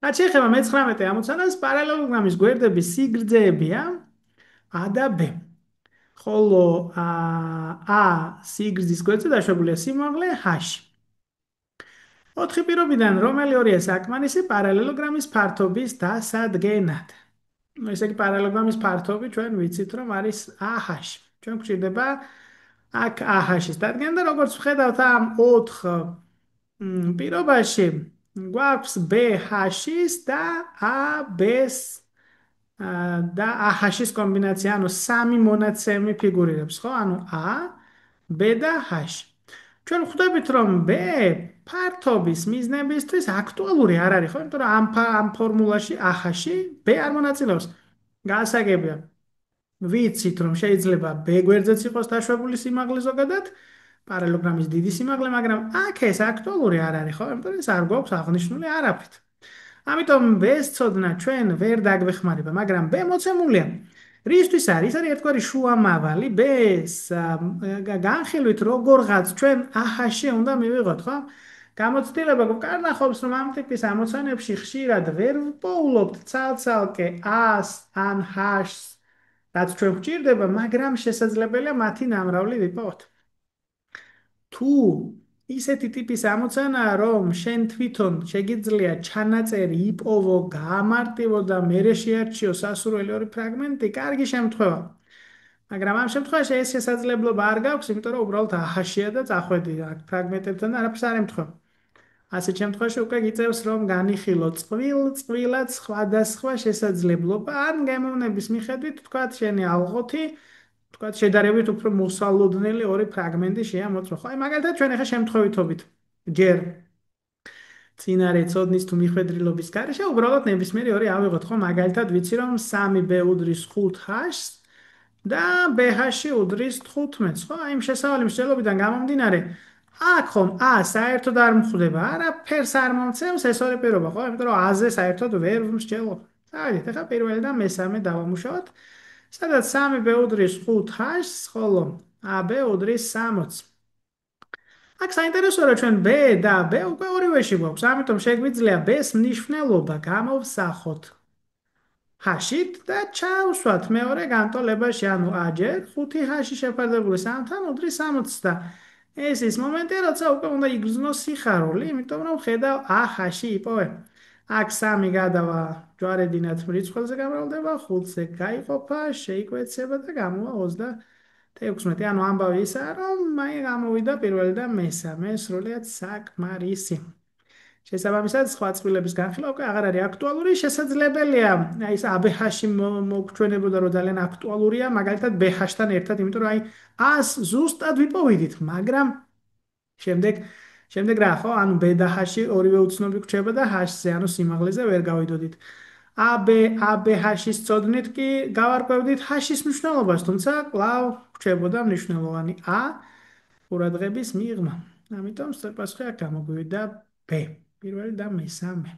რაც შეეხება მე-19 ამოცანას, პარალელოგრამის გვერდების სიგრძეებია A და B. ხოლო A სიგრძის გვერდზე დაშვებულია სიმაღლე H. 4 პირობიდან რომელი ორია საკმარისი პარალელოგრამის ფართობის დასადგენად? ესე იგი პარალელოგრამის ფართობი ჩვენ ვიცით რომ არის AH. ჩვენ გვჭირდება აქ AH-ის დადგენა და როგორც ვხედავთ ამ 4 პირობაში გვაქვს BH-ის და AB-ს და AH-ის კომბინაცია, ანუ სამი მონაცემი ფიგურირებს, ხო? ანუ A, B და H. ჩვენ ხვდებით, რომ B ფართობის მიზნებისთვის აქტუალური არ არის, ხო? იმიტომ რომ ამ ფორმულაში AH-ი B არ მონაწილეობს. გასაგებია. ვიცით, რომ შეიძლება B გვერდზეც იყოს დაშვებული სიმაღლე ზოგადად, პარალელოგრამის დიდი სიმაღლე, მაგრამ აქ ეს აქტუალური არ არის, ხო? იმიტომ რომ ეს არ გვაქვს აღნიშნული არაფრით. ამიტომ B-ს ცოდნა ჩვენ ვერ დაგვეხმარება, მაგრამ B მოცემულია. რისთვის არის? არის ერთგვარი შუამავალი B-ს განხილვით როგორღაც ჩვენ AH-ში უნდა მივიღოთ, ხო? გამოცდილება გვკარნახობს, რომ ამ ტიპის ამოცანებში ხშირად ვერ ვპოულობთ ცალ-ცალკე A-ს ან H-ს, რაც ჩვენ გვჭირდება, მაგრამ შესაძლებელია მათი ნამრავლი ვიპოვოთ. თუ ისეთი ტიპის ამოცანაა, რომ შენ თვითონ შეგიძლია ჩანაწერი იპოვო, გაამარტივო და მერე შეარჩიო სასურველი ორი ფრაგმენტი, კარგი შემთხვევა. მაგრამ ამ შემთხვევაში ეს შესაძლებლობა არ გაქვს, იმიტომ რომ უბრალოდ აჰაშია და წახვედი აქ ფრაგმენტებთან და არაფერს არ ემთხვევა. ასეთ შემთხვევაში უკვე გიწევს რომ განიხილო წყვილად სხვადასხვა შესაძლებლობა ან გემოვნების მიხედვით თქვათ შენი ალღოთი თქვათ შედარებით უფრო მოსალოდნელი ორი ფრაგმენტი შეამოწმო. ხო, აი მაგალითად ჩვენ ახლა შემთხვევითობით ჯერ წინარე ცოდნის თუ მიხვედრილობის გარეშე უბრალოდ ნებისმიერი ორი ავიღოთ, ხო? მაგალითად ვიცი რომ 3b უდრის 5h და bh უდრის 15-ს, ხო? აი იმ შესავალი მსჯელობიდან გამომდინარე, აქ ხომ a საერთოდ არ მხვდება, არაფერს არ მომცემს ეს ორი პირობა, ხო? იმიტომ რომ a-ზე საერთოდ ვერ მსჯელობ. წავედით, ახლა პირველი და მესამე დავამუშავოთ. სადაც 3b უდრის 5h-ს, ხოლო ab უდრის 60-ს. აქ საინტერესოა, რომ ჩვენ B და B უკვე ორივეში გვაქვს, ამიტომ შეგვიძლია B-ს მნიშვნელობა გამოვსახოთ H-ით და ჩავსვათ მეორე განტოლებაში, ანუ A ჯერ 5H შეფარდებული 3-თან უდრის 60 და ეს ის მომენტია, როცა უკვე უნდა იგრძნო სიხარული, იმიტომ რომ ხედავ AH იპოვე. აქ 3 გადავა ჯვარედინად მრიცხველზე გამრავლდება, 5-ზე გაიყოფა, შეიკვეცება და გამოვა 26. ანუ ამბავი ისაა, რომ მაი გამოვიდა პირველი და მესამე სრულიად საკმარისი. შესაბამისად, სხვა წყვილების განხილვა უკვე აღარ არის აქტუალური. შესაძლებელია, აი ეს ABH-ი მოგჩვენებოდა, რომ ძალიან აქტუალურია, მაგალითად BH-თან ერთად, იმიტომ რომ აი AS ზუსტად ვიპოვიდით, მაგრამ შემდეგ შემდეგ რა ხო? ანუ B და H-ი ორივე უცნობი გვჩება და H-ზე, ანუ სიმაღლეზე ვერ გავიდოდით. AB, ABH-ის წოდნით კი გავარკვევდით H-ის მნიშვნელობას, თუმცა კვლავ გვჩებოდა მნიშვნელოვანი A ყურადღების მიღმა. ამიტომ სწორ პასუხი აქ გამოგვივიდა B. პირველი და მესამე.